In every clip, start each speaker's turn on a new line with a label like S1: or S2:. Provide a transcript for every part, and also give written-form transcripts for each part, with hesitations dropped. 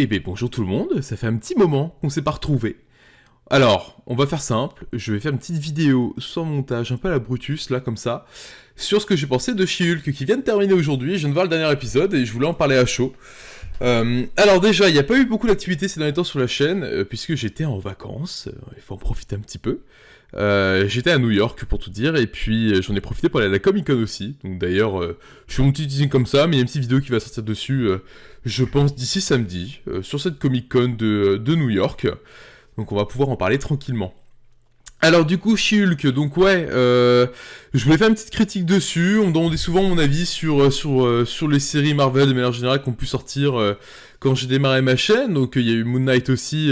S1: Eh bien bonjour tout le monde, ça fait un petit moment qu'on s'est pas retrouvés. Alors, on va faire simple, je vais faire une petite vidéo sans montage, un peu à la Brutus, là, comme ça, sur ce que j'ai pensé de She-Hulk, qui vient de terminer aujourd'hui, je viens de voir le dernier épisode, et je voulais en parler à chaud. Alors déjà, il n'y a pas eu beaucoup d'activité ces derniers temps sur la chaîne, puisque j'étais en vacances, il faut en profiter un petit peu. J'étais à New York pour tout dire, et puis j'en ai profité pour aller à la Comic Con aussi. Donc d'ailleurs, je fais mon petit teasing comme ça, mais il y a une petite vidéo qui va sortir dessus, je pense d'ici samedi, sur cette Comic Con de New York. Donc on va pouvoir en parler tranquillement. Alors du coup, She-Hulk, donc ouais, je voulais faire une petite critique dessus. On me demandait souvent mon avis sur les séries Marvel de manière générale qui ont pu sortir quand j'ai démarré ma chaîne. Donc il y a eu Moon Knight aussi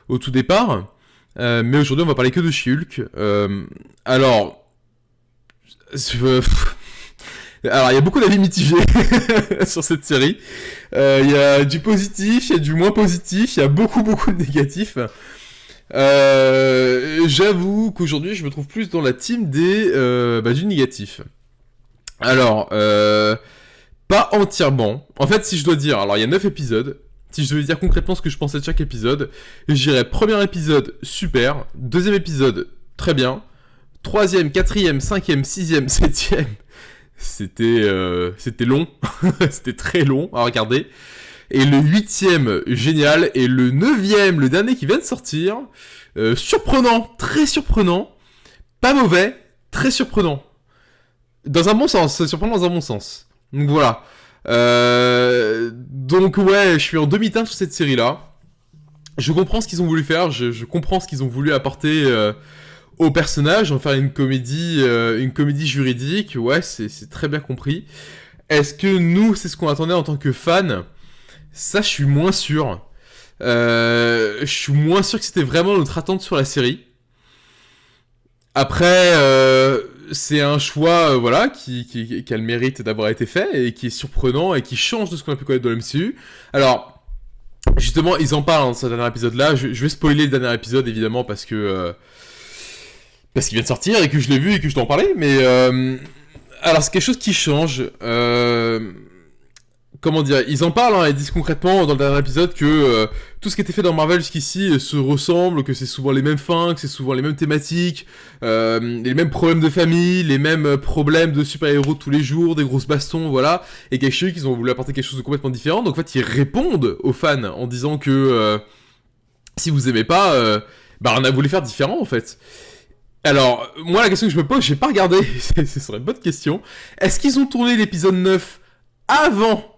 S1: au tout départ. Mais aujourd'hui, on va parler que de She-Hulk. Alors, il y a beaucoup d'avis mitigés sur cette série. Il y a du positif, il y a du moins positif, il y a beaucoup de négatifs. J'avoue qu'aujourd'hui, je me trouve plus dans la team du négatif. Alors, pas entièrement. En fait, si je dois dire, alors il y a 9 épisodes. Si je devais dire concrètement ce que je pensais de chaque épisode, je dirais premier épisode, super. Deuxième épisode, très bien. Troisième, quatrième, cinquième, sixième, septième, c'était long. C'était très long à regarder. Et le huitième, génial. Et le neuvième, le dernier qui vient de sortir, surprenant, très surprenant. Pas mauvais, très surprenant. Dans un bon sens, c'est surprenant dans un bon sens. Donc voilà. Donc ouais, je suis en demi-teinte sur cette série-là. Je comprends ce qu'ils ont voulu faire, je comprends ce qu'ils ont voulu apporter au personnage, en faire une comédie juridique. Ouais, c'est très bien compris. Est-ce que nous, c'est ce qu'on attendait en tant que fans? Ça, je suis moins sûr. Je suis moins sûr que c'était vraiment notre attente sur la série. Après, c'est un choix voilà, qui a le mérite d'avoir été fait et qui est surprenant et qui change de ce qu'on a pu connaître dans le MCU. Alors, justement, ils en parlent dans ce dernier épisode-là. Je vais spoiler le dernier épisode, évidemment, parce qu'il vient de sortir et que je l'ai vu et que je dois en parler. Mais alors, c'est quelque chose qui change. Comment dire, ils en parlent, hein, ils disent concrètement dans le dernier épisode que tout ce qui a été fait dans Marvel jusqu'ici se ressemble, que c'est souvent les mêmes fins, que c'est souvent les mêmes thématiques, les mêmes problèmes de famille, les mêmes problèmes de super-héros tous les jours, des grosses bastons, voilà, et quelque chose qu'ils ont voulu apporter quelque chose de complètement différent. Donc en fait, ils répondent aux fans en disant que si vous aimez pas, on a voulu faire différent en fait. Alors, moi la question que je me pose, j'ai pas regardé, ce serait une bonne question. Est-ce qu'ils ont tourné l'épisode 9 avant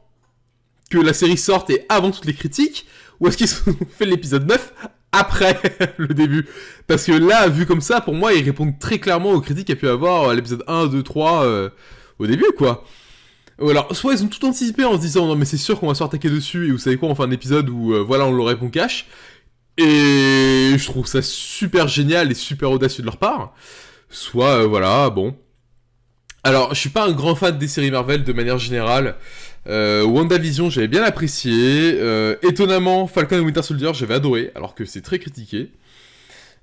S1: que la série sorte et avant toutes les critiques, ou est-ce qu'ils ont fait l'épisode 9 après le début? Parce que là, vu comme ça, pour moi, ils répondent très clairement aux critiques qu'il y a pu avoir à l'épisode 1, 2, 3 au début, quoi. Ou alors, soit ils ont tout anticipé en se disant non mais c'est sûr qu'on va se faire attaquer dessus, et vous savez quoi, on fait un épisode où voilà, on le répond cash. Et je trouve ça super génial et super audacieux de leur part. Soit, voilà, bon. Alors, je suis pas un grand fan des séries Marvel de manière générale. WandaVision, j'avais bien apprécié. Étonnamment, Falcon et Winter Soldier, j'avais adoré, alors que c'est très critiqué.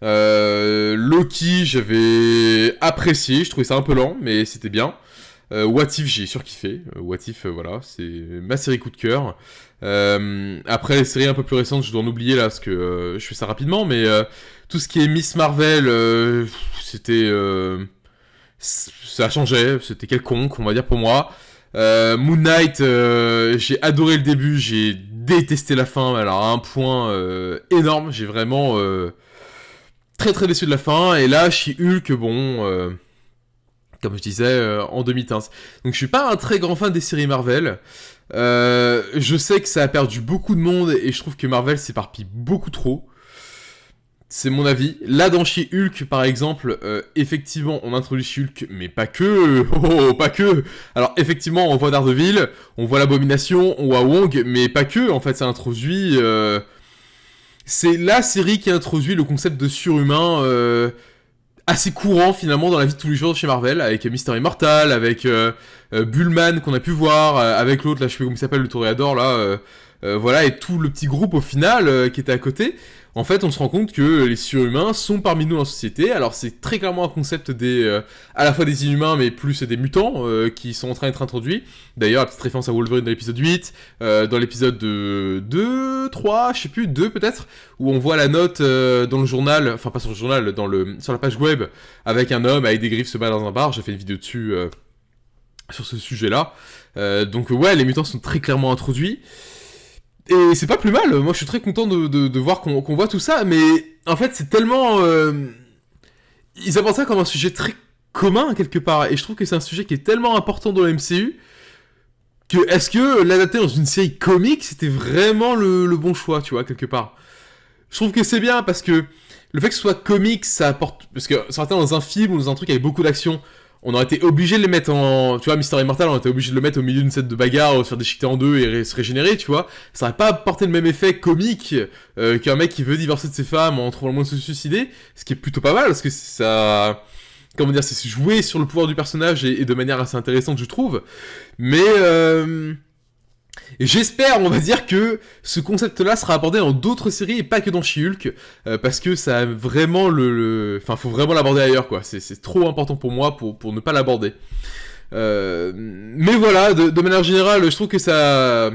S1: Loki, j'avais apprécié, je trouvais ça un peu lent, mais c'était bien. What If, j'ai surkiffé. What If, voilà, c'est ma série coup de cœur. Après, les séries un peu plus récentes, je dois en oublier là, parce que je fais ça rapidement, mais tout ce qui est Miss Marvel, c'était... ça changeait, c'était quelconque, on va dire pour moi. Moon Knight, j'ai adoré le début, j'ai détesté la fin, alors à un point énorme, j'ai vraiment très très déçu de la fin, et là, She-Hulk, bon, comme je disais, en demi-teinte. Donc je suis pas un très grand fan des séries Marvel, je sais que ça a perdu beaucoup de monde, et je trouve que Marvel s'éparpille beaucoup trop. C'est mon avis. Là, dans She-Hulk, par exemple, effectivement, on introduit She-Hulk, mais pas que. Pas que. Alors, effectivement, on voit Daredevil, on voit l'Abomination, on voit Wong, mais pas que. En fait, ça introduit... C'est la série qui introduit le concept de surhumain assez courant, finalement, dans la vie de tous les jours chez Marvel, avec Mister Immortal, avec Bullman, qu'on a pu voir, avec l'autre, là, je sais pas comment il s'appelle, le Toréador, là... voilà, et tout le petit groupe, au final, qui était à côté... en fait, on se rend compte que les surhumains sont parmi nous dans la société. Alors, c'est très clairement un concept à la fois des inhumains, mais plus des mutants qui sont en train d'être introduits. D'ailleurs, la petite référence à Wolverine dans l'épisode 8, dans l'épisode 2, 3, je sais plus, 2 peut-être, où on voit la note dans le journal, enfin pas sur le journal, sur la page web, avec un homme avec des griffes se bat dans un bar. J'ai fait une vidéo dessus sur ce sujet-là. Donc ouais, les mutants sont très clairement introduits. Et c'est pas plus mal, moi je suis très content de voir qu'on voit tout ça, mais en fait c'est tellement... Ils abordent ça comme un sujet très commun quelque part, et je trouve que c'est un sujet qui est tellement important dans le MCU, que est-ce que l'adapter dans une série comique, c'était vraiment le bon choix, tu vois, quelque part. Je trouve que c'est bien, parce que le fait que ce soit comique, ça apporte... Parce que ça aurait été dans un film ou dans un truc avec beaucoup d'action, on aurait été obligé de les mettre en... Tu vois, Mister Immortal, on aurait été obligé de le mettre au milieu d'une scène de bagarre, se faire déchiqueter en deux et se régénérer, tu vois. Ça aurait pas apporté le même effet comique qu'un mec qui veut divorcer de ses femmes en trouvant le moyen de se suicider, ce qui est plutôt pas mal, parce que ça... Comment dire, c'est jouer sur le pouvoir du personnage et de manière assez intéressante, je trouve. Mais... Et j'espère, on va dire, que ce concept-là sera abordé dans d'autres séries et pas que dans She-Hulk, parce que ça a vraiment Enfin, faut vraiment l'aborder ailleurs, quoi. C'est trop important pour moi pour ne pas l'aborder. Mais voilà, de manière générale, je trouve que ça...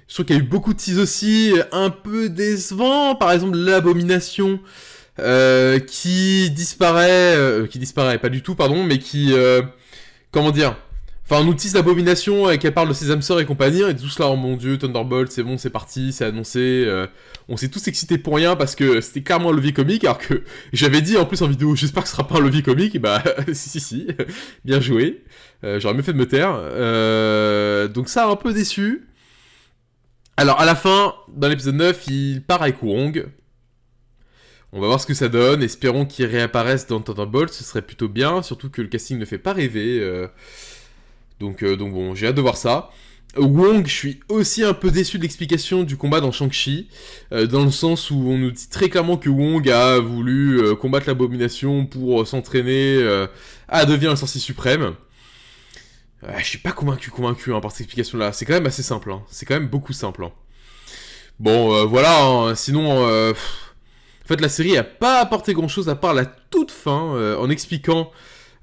S1: Je trouve qu'il y a eu beaucoup de teas aussi, un peu décevants. Par exemple, l'Abomination, qui disparaît pas du tout, pardon, mais qui... comment dire ? Enfin, on utilise l'Abomination et qu'elle parle de ses âmes sœurs et compagnie, et tous là, oh mon dieu, Thunderbolt, c'est bon, c'est parti, c'est annoncé. On s'est tous excités pour rien parce que c'était clairement un levier comique, alors que j'avais dit en plus en vidéo, j'espère que ce sera pas un levier comique, et bah, si, bien joué. J'aurais mieux fait de me taire. Donc ça, un peu déçu. Alors, à la fin, dans l'épisode 9, il part avec Wong. On va voir ce que ça donne, espérons qu'il réapparaisse dans Thunderbolt, ce serait plutôt bien, surtout que le casting ne fait pas rêver. Donc bon, j'ai hâte de voir ça. Wong, je suis aussi un peu déçu de l'explication du combat dans Shang-Chi, dans le sens où on nous dit très clairement que Wong a voulu combattre l'Abomination pour s'entraîner à devenir le sorcier suprême. Je suis pas convaincu par cette explication-là. C'est quand même assez simple, hein. C'est quand même beaucoup simple. Hein. Bon, voilà, hein. Sinon... En fait, la série a pas apporté grand-chose à part la toute fin, en expliquant...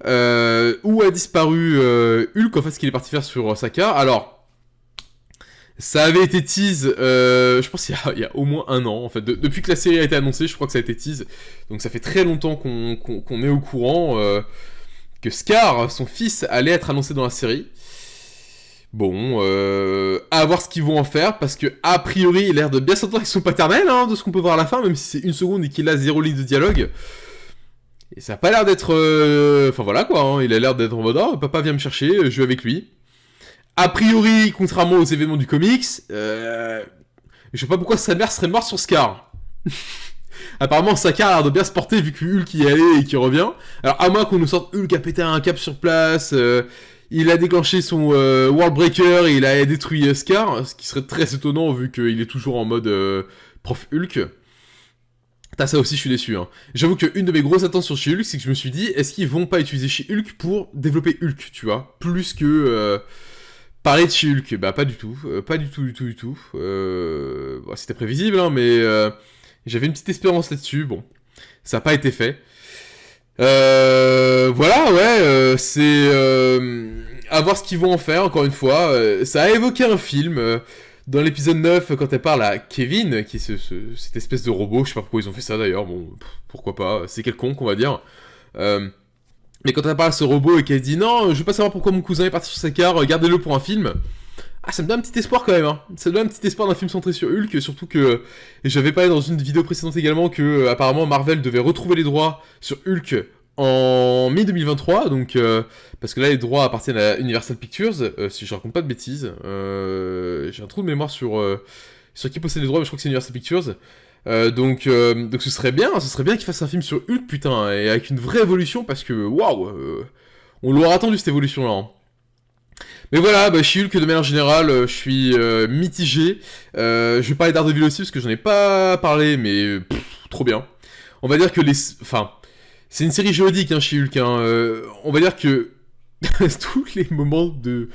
S1: où a disparu Hulk, en fait, ce qu'il est parti faire sur Sakaar. Alors, ça avait été tease, je pense il y a au moins un an, en fait. Depuis que la série a été annoncée, je crois que ça a été tease. Donc ça fait très longtemps qu'on est au courant que Scar, son fils, allait être annoncé dans la série. Bon, à voir ce qu'ils vont en faire, parce que a priori, il a l'air de bien s'entendre avec son paternel, hein, de ce qu'on peut voir à la fin, même si c'est une seconde et qu'il a 0 ligne de dialogue. Et ça a pas l'air d'être... Enfin voilà quoi, hein, il a l'air d'être en mode « Oh, papa vient me chercher, je vais avec lui ». A priori, contrairement aux événements du comics, je sais pas pourquoi sa mère serait morte sur Scar. Apparemment, Sakaar a l'air de bien se porter vu que Hulk y est allé et qu'il revient. Alors à moins qu'on nous sorte Hulk a pété un câble sur place, il a déclenché son World Breaker et il a détruit Scar, ce qui serait très étonnant vu qu'il est toujours en mode prof Hulk. T'as ça aussi, je suis déçu. Hein. J'avoue qu'une de mes grosses attentes sur She-Hulk, c'est que je me suis dit, est-ce qu'ils vont pas utiliser She-Hulk pour développer Hulk, tu vois, plus que parler de She-Hulk. Bah pas du tout, pas du tout. Bon, c'était prévisible, hein, mais j'avais une petite espérance là-dessus. Bon, ça n'a pas été fait. Voilà, ouais, c'est à voir ce qu'ils vont en faire. Encore une fois, ça a évoqué un film. Dans l'épisode 9, quand elle parle à Kevin, qui est cette espèce de robot, je sais pas pourquoi ils ont fait ça d'ailleurs, bon, pourquoi pas, c'est quelconque, on va dire. Mais quand elle parle à ce robot et qu'elle dit « Non, je veux pas savoir pourquoi mon cousin est parti sur Sakaar, gardez-le pour un film », ah, ça me donne un petit espoir quand même, hein. Ça me donne un petit espoir d'un film centré sur Hulk, surtout que, et j'avais parlé dans une vidéo précédente également, que apparemment Marvel devait retrouver les droits sur Hulk en mi-2023, donc parce que là les droits appartiennent à Universal Pictures, si je raconte pas de bêtises, j'ai un trou de mémoire sur qui possède les droits, mais je crois que c'est Universal Pictures, donc ce serait bien qu'ils fassent un film sur Hulk, putain, et avec une vraie évolution, parce que waouh, on l'aura attendu cette évolution là. Hein. Mais voilà, bah, She-Hulk de manière générale, je suis mitigé, je vais parler d'Daredevil aussi parce que j'en ai pas parlé, mais trop bien. On va dire que c'est une série juridique, hein, She-Hulk. Hein. On va dire que tous les moments de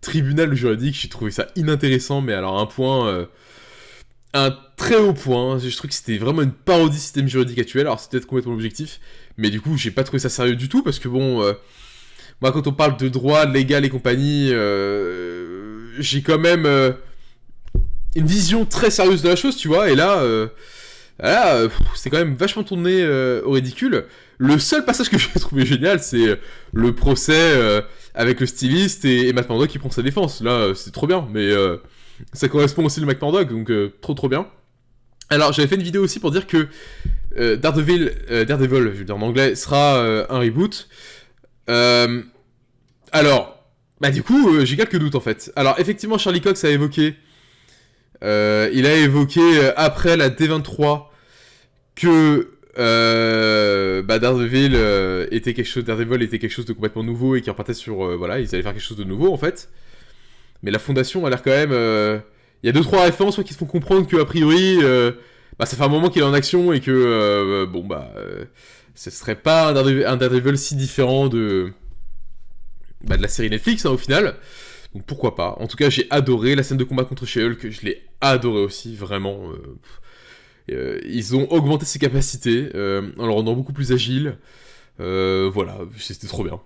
S1: tribunal juridique, j'ai trouvé ça inintéressant, mais alors à un point un très haut point. Je trouve que c'était vraiment une parodie du système juridique actuel. Alors c'est peut-être complètement objectif, mais du coup j'ai pas trouvé ça sérieux du tout parce que bon, moi quand on parle de droit légal et compagnie, j'ai quand même une vision très sérieuse de la chose, tu vois. Et là, c'est quand même vachement tourné au ridicule. Le seul passage que j'ai trouvé génial, c'est le procès avec le styliste et Matt Murdock qui prend sa défense. Là, c'est trop bien, mais ça correspond aussi au Matt Murdock, donc trop bien. Alors, j'avais fait une vidéo aussi pour dire que Daredevil, je veux dire en anglais, sera un reboot. Alors, bah du coup, j'ai quelques doutes en fait. Alors, effectivement, Charlie Cox a évoqué, après la D23 que Daredevil était quelque chose de complètement nouveau et qui repartait sur voilà, ils allaient faire quelque chose de nouveau en fait. Mais la fondation a l'air quand même il y a 2-3 références qui se font comprendre que a priori ça fait un moment qu'il est en action et que ce serait pas un Daredevil si différent de la série Netflix au final. Donc pourquoi pas. En tout cas, j'ai adoré la scène de combat contre She-Hulk, je l'ai adoré aussi, vraiment. Ils ont augmenté ses capacités en le rendant beaucoup plus agile. Voilà, c'était trop bien.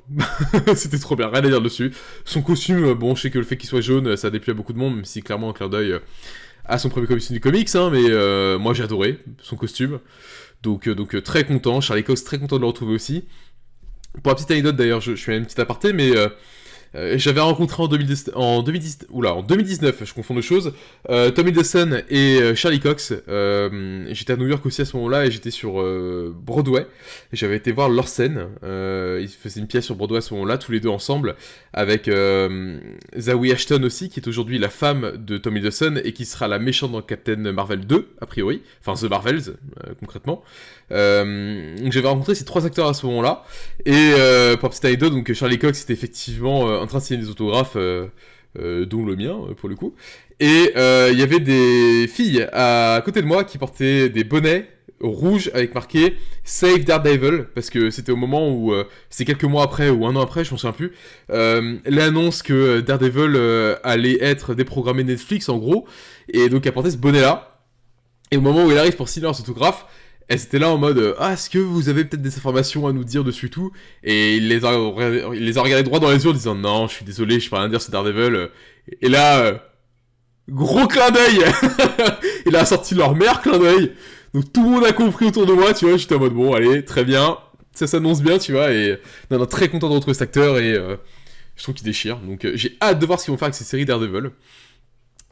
S1: C'était trop bien, rien à dire dessus. Son costume, bon, je sais que le fait qu'il soit jaune, ça a déplu à beaucoup de monde, même si clairement un clin d'œil à son premier costume du comics, hein, mais moi j'ai adoré son costume. Donc très content, Charlie Cox très content de le retrouver aussi. Pour la petite anecdote d'ailleurs, je fais une petite aparté, mais j'avais rencontré en 2019, je confonds deux choses, Tom Hiddleston et Charlie Cox. J'étais à New York aussi à ce moment-là et j'étais sur Broadway. Et j'avais été voir leur scène. Ils faisaient une pièce sur Broadway à ce moment-là, tous les deux ensemble, avec Zawe Ashton aussi, qui est aujourd'hui la femme de Tom Hiddleston et qui sera la méchante dans Captain Marvel 2, a priori. Enfin, The Marvels, concrètement. Donc j'avais rencontré ces 3 acteurs à ce moment-là. Et pour petite anecdote, donc Charlie Cox était effectivement en train de signer des autographes, dont le mien pour le coup. Et il y avait des filles à côté de moi qui portaient des bonnets rouges avec marqué Save Daredevil, parce que c'était au moment où, c'est quelques mois après ou un an après, je m'en souviens plus, l'annonce que Daredevil allait être déprogrammé Netflix en gros, et donc elle portait ce bonnet là. Et au moment où il arrive pour signer leurs autographes, elles étaient là en mode est-ce que vous avez peut-être des informations à nous dire dessus tout. Et il les a regardés droit dans les yeux en disant non, je suis désolé, je peux rien dire, c'est Daredevil. Et là, gros clin d'œil. Il a sorti leur meilleur clin d'œil. Donc tout le monde a compris autour de moi, tu vois. J'étais en mode bon, allez, très bien, ça s'annonce bien, tu vois. Et non, très content de retrouver cet acteur et je trouve qu'il déchire. Donc j'ai hâte de voir ce qu'ils vont faire avec cette série Daredevil.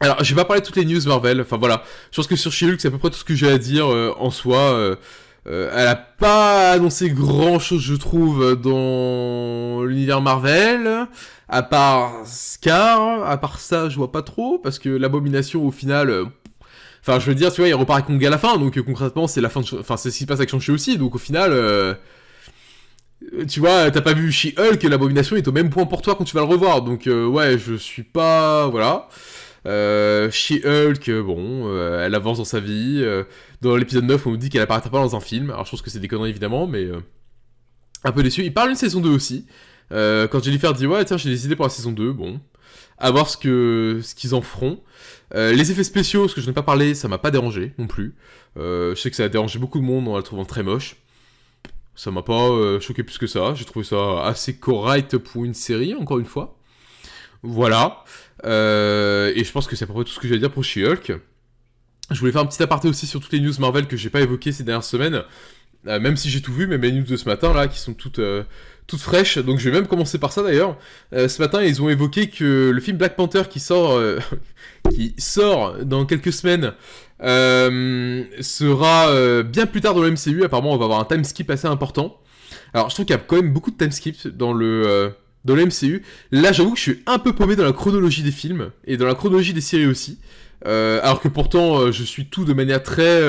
S1: Alors, je vais pas parler de toutes les news Marvel, enfin voilà, je pense que sur She-Hulk, c'est à peu près tout ce que j'ai à dire en soi. Elle a pas annoncé grand chose, je trouve, dans l'univers Marvel, à part Scar, à part ça, je vois pas trop, parce que l'Abomination, au final, enfin, je veux dire, tu vois, il repart avec Kong à la fin, donc concrètement, c'est la fin de, enfin, c'est ce qui se passe avec Shang-Chi aussi, donc au final, tu vois, t'as pas vu She-Hulk, l'Abomination est au même point pour toi quand tu vas le revoir, donc ouais, je suis pas, voilà. She-Hulk, elle avance dans sa vie. Dans l'épisode 9, on nous dit qu'elle apparaîtra pas dans un film. Alors je pense que c'est des conneries évidemment, mais un peu déçu. Il parle d'une saison 2 aussi. Quand Jennifer dit ouais, tiens, j'ai des idées pour la saison 2, bon. À voir ce qu'ils en feront. Les effets spéciaux, ce que je n'ai pas parlé, ça m'a pas dérangé non plus. Je sais que ça a dérangé beaucoup de monde en la trouvant très moche. Ça m'a pas choqué plus que ça. J'ai trouvé ça assez correct pour une série, encore une fois. Voilà. Et je pense que c'est à peu près tout ce que j'ai à dire pour She-Hulk. Je voulais faire un petit aparté aussi sur toutes les news Marvel que j'ai pas évoquées ces dernières semaines. Même si j'ai tout vu, mais mes news de ce matin là, qui sont toutes fraîches. Donc je vais même commencer par ça d'ailleurs. Ce matin, ils ont évoqué que le film Black Panther qui sort dans quelques semaines sera bien plus tard dans le MCU. Apparemment, on va avoir un time skip assez important. Alors je trouve qu'il y a quand même beaucoup de time skip dans le MCU. Là, j'avoue que je suis un peu paumé dans la chronologie des films et dans la chronologie des séries aussi. Alors que pourtant, je suis tout de manière très...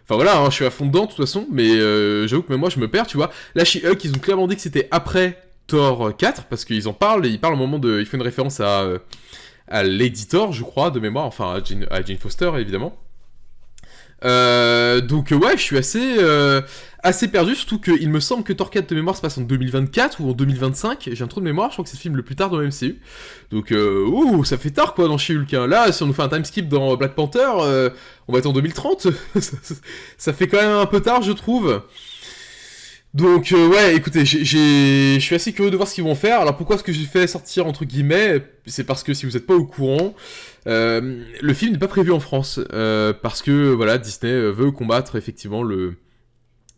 S1: Enfin voilà, hein, je suis à fond dedans de toute façon, mais j'avoue que même moi je me perds, tu vois. Là, She-Hulk, ils ont clairement dit que c'était après Thor 4, parce qu'ils en parlent, et ils parlent au moment de... Ils font une référence à Lady Thor, je crois, de mémoire, enfin à Jane Foster, évidemment. Donc ouais, je suis assez perdu, surtout qu'il me semble que Thor 4 de mémoire se passe en 2024 ou en 2025, j'ai un trou de mémoire, je crois que c'est le film le plus tard dans le MCU. Donc ça fait tard quoi dans She-Hulk. Hein. Là, si on nous fait un time skip dans Black Panther, on va être en 2030. Ça fait quand même un peu tard, je trouve. Donc ouais, écoutez, je suis assez curieux de voir ce qu'ils vont faire. Alors pourquoi est-ce que j'ai fait sortir entre guillemets? C'est parce que si vous n'êtes pas au courant, le film n'est pas prévu en France parce que voilà, Disney veut combattre effectivement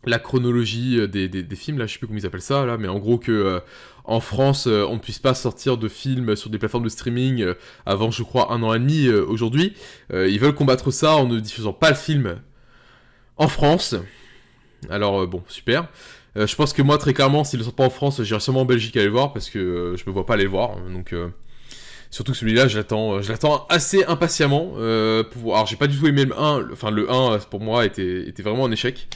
S1: la chronologie des films. Là, je sais plus comment ils appellent ça là, mais en gros que en France, on ne puisse pas sortir de films sur des plateformes de streaming avant, je crois, 1 an et demi aujourd'hui. Ils veulent combattre ça en ne diffusant pas le film en France. Alors bon, super. Je pense que moi, très clairement, s'ils ne le sortent pas en France, j'irai sûrement en Belgique aller le voir, parce que je me vois pas aller le voir. Donc, surtout que celui-là, je l'attends assez impatiemment. Alors, j'ai pas du tout aimé le 1. Enfin, le 1, pour moi, était vraiment un échec,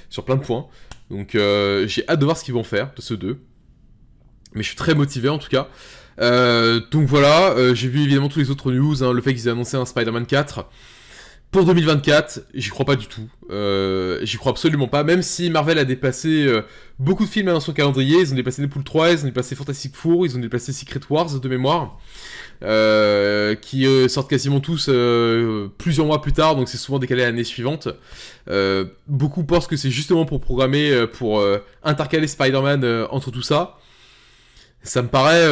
S1: sur plein de points. Donc, j'ai hâte de voir ce qu'ils vont faire de ce 2. Mais je suis très motivé, en tout cas. Donc voilà, j'ai vu évidemment tous les autres news, hein, le fait qu'ils aient annoncé un Spider-Man 4. Pour 2024, j'y crois pas du tout. J'y crois absolument pas. Même si Marvel a déplacé beaucoup de films dans son calendrier, ils ont déplacé Deadpool 3, ils ont déplacé Fantastic Four, ils ont déplacé Secret Wars de mémoire, qui sortent quasiment tous plusieurs mois plus tard, donc c'est souvent décalé à l'année suivante. Beaucoup pensent que c'est justement pour programmer, pour intercaler Spider-Man entre tout ça. Ça me paraît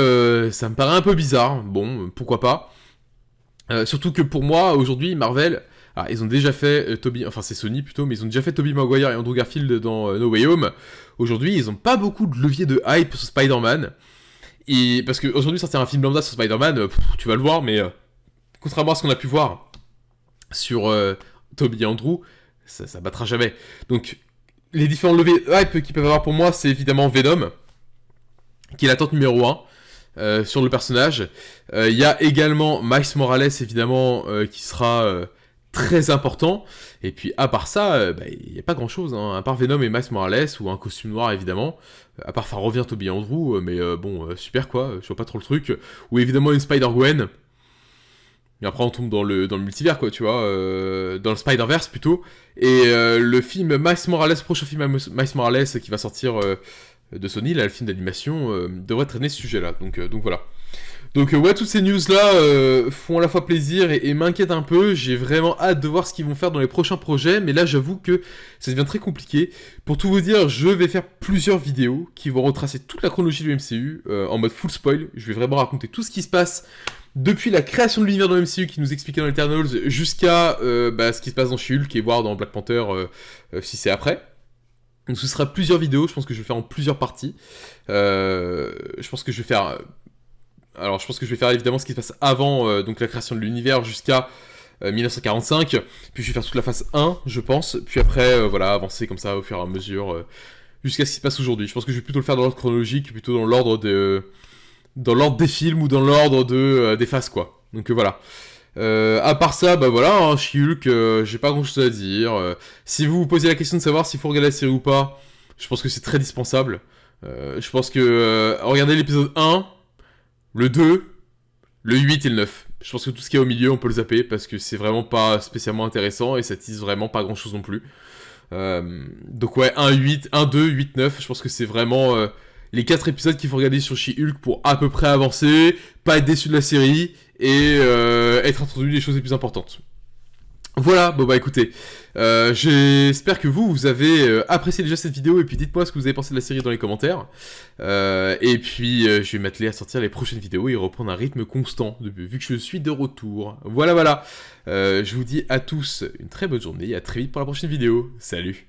S1: un peu bizarre. Bon, pourquoi pas. Surtout que pour moi, aujourd'hui, Marvel... Alors, ils ont déjà fait enfin c'est Sony plutôt, mais ils ont déjà fait Tobey Maguire et Andrew Garfield dans No Way Home. Aujourd'hui, ils ont pas beaucoup de levier de hype sur Spider-Man. Et parce que aujourd'hui sortir un film lambda sur Spider-Man, tu vas le voir, mais contrairement à ce qu'on a pu voir sur Tobey et Andrew, ça battra jamais. Donc les différents leviers de hype qu'ils peuvent avoir pour moi, c'est évidemment Venom, qui est l'attente numéro 1 sur le personnage. Il y a également Miles Morales, évidemment, qui sera très important. Et puis, à part ça, il n'y a pas grand-chose. Hein. À part Venom et Miles Morales, ou un costume noir, évidemment. À part, enfin, revient Tobey Andrew, mais bon, super, quoi. Je vois pas trop le truc. Ou évidemment, une Spider-Gwen. Et après, on tombe dans le multivers, quoi, tu vois. Dans le Spider-Verse, plutôt. Et le film Miles Morales, prochain film Miles Morales, qui va sortir... de Sony, là, le film d'animation, devrait traîner ce sujet-là. Donc voilà. Donc ouais, toutes ces news-là font à la fois plaisir et m'inquiètent un peu. J'ai vraiment hâte de voir ce qu'ils vont faire dans les prochains projets, mais là, j'avoue que ça devient très compliqué. Pour tout vous dire, je vais faire plusieurs vidéos qui vont retracer toute la chronologie du MCU en mode full spoil. Je vais vraiment raconter tout ce qui se passe depuis la création de l'univers dans le MCU qui nous expliquait dans Eternals jusqu'à ce qui se passe dans She-Hulk et voir dans Black Panther si c'est après. Donc ce sera plusieurs vidéos, je pense que je vais faire en plusieurs parties. Je pense que je vais faire... Alors je pense que je vais faire évidemment ce qui se passe avant donc la création de l'univers jusqu'à 1945. Puis je vais faire toute la phase 1, je pense. Puis après, voilà, avancer comme ça au fur et à mesure jusqu'à ce qui se passe aujourd'hui. Je pense que je vais plutôt le faire dans l'ordre chronologique, plutôt dans l'ordre des films ou dans l'ordre des phases, quoi. Donc voilà. À part ça, bah voilà, hein, She-Hulk, j'ai pas grand chose à dire. Si vous vous posez la question de savoir s'il faut regarder la série ou pas, je pense que c'est très dispensable. Je pense que regardez l'épisode 1, le 2, le 8 et le 9. Je pense que tout ce qu'il y a au milieu, on peut le zapper parce que c'est vraiment pas spécialement intéressant et ça tease vraiment pas grand chose non plus. Donc ouais, 1, 8, 1, 2, 8, 9, je pense que c'est vraiment les 4 épisodes qu'il faut regarder sur She-Hulk pour à peu près avancer, pas être déçu de la série et être introduit des choses les plus importantes. Voilà, bon bah écoutez, j'espère que vous avez apprécié déjà cette vidéo et puis dites-moi ce que vous avez pensé de la série dans les commentaires. Et puis je vais m'atteler à sortir les prochaines vidéos et reprendre un rythme constant vu que je suis de retour. Voilà, je vous dis à tous une très bonne journée et à très vite pour la prochaine vidéo. Salut!